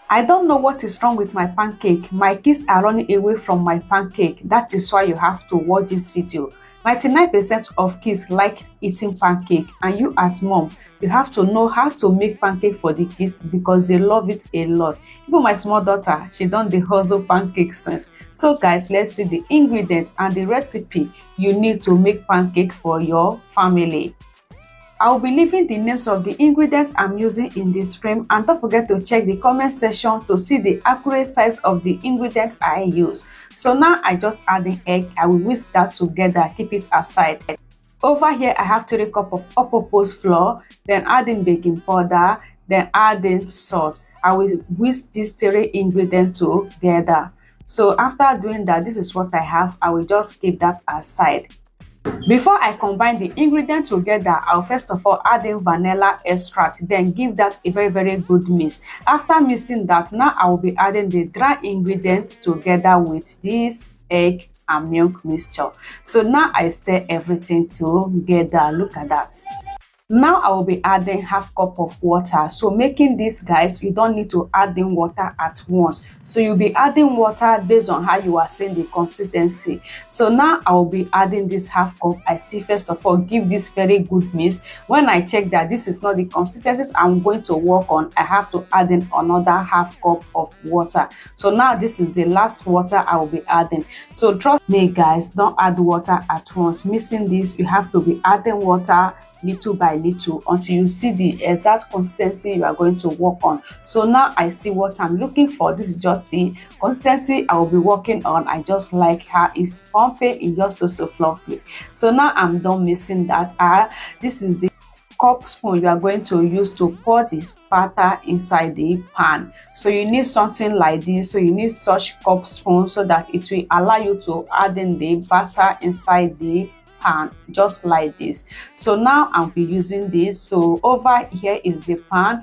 I don't know what is wrong with my pancake. My kids are running away from my pancake. That is why you have to watch this video. 99% of kids like eating pancake, and you as mom, you have to know how to make pancake for the kids because they love it a lot. Even my small daughter, she done the hustle pancake since. So guys, let's see the ingredients and the recipe you need to make pancake for your family. I'll be leaving the names of the ingredients I'm using in this frame, and don't forget to check the comment section to see the accurate size of the ingredients I use. So now I just add the egg. I will whisk that together, keep it aside. Over here I have 3 cups of all-purpose flour, then adding baking powder, then adding salt. I will whisk these 3 ingredients together. So after doing that, this is what I have. I will just keep that aside. Before I combine the ingredients together, I'll first of all add in vanilla extract, then give that a very good mix. After mixing that, now I will be adding the dry ingredients together with this egg and milk mixture. So now I stir everything together. Look at that. Now I will be adding half cup of water. So making this, guys, you don't need to add in water at once. So you'll be adding water based on how you are seeing the consistency. So now I will be adding this half cup. I see first of all give this very good mix. When I check that this is not the consistency I'm going to work on, I have to add in another half cup of water. So now this is the last water I will be adding. So trust me guys, don't add water at once. Mixing this, you have to be adding water little by little until you see the exact consistency you are going to work on. So now I see what I'm looking for. This is just the consistency I will be working on. I just like how it's pumping, it's just so fluffy. So now I'm done mixing that. This is the cup spoon you are going to use to pour this batter inside the pan. So you need something like this. So you need such cup spoon so that it will allow you to add in the batter inside the pan, just like this. So now I'll be using this. So over here is the pan.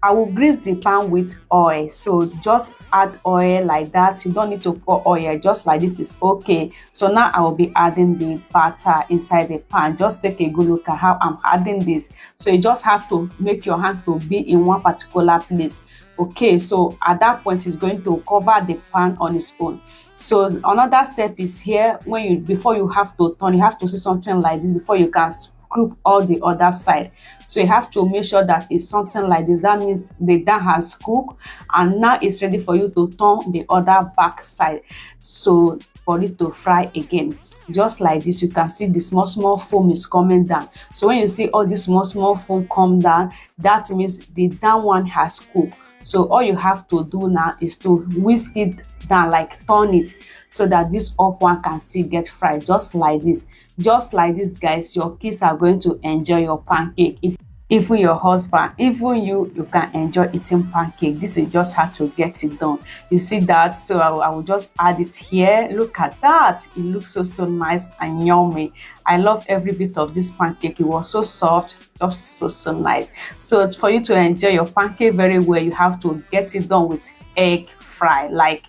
I will grease the pan with oil. So just add oil like that. You don't need to pour oil, just like this is okay. So now I will be adding the batter inside the pan. Just take a good look at how I'm adding this. So you just have to make your hand to be in one particular place. Okay, so at that point it's going to cover the pan on its own. So another step is here, before you have to turn, you have to see something like this before you can scoop all the other side. So you have to make sure that it's something like this. That means the dough has cooked and now it's ready for you to turn the other back side, so for it to fry again. Just like this, you can see the small foam is coming down. So when you see all this small foam come down, that means the down one has cooked. So all you have to do now is to whisk it down, like turn it, so that this up one can still get fried, just like this. Just like this guys, your kids are going to enjoy your pancake. If even your husband, even you can enjoy eating pancake. This is just how to get it done. You see that? So I will just add it here. Look at that, it looks so nice and yummy. I love every bit of this pancake. It was so soft, just so nice. So for you to enjoy your pancake very well, you have to get it done with egg fry. Like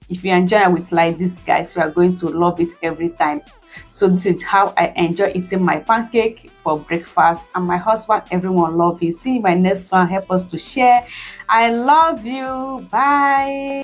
if you enjoy it with like this guys, you are going to love it every time. So this is how I enjoy eating my pancake for breakfast, and my husband, everyone love it. See you in my next one. Help us to share. I love you. Bye.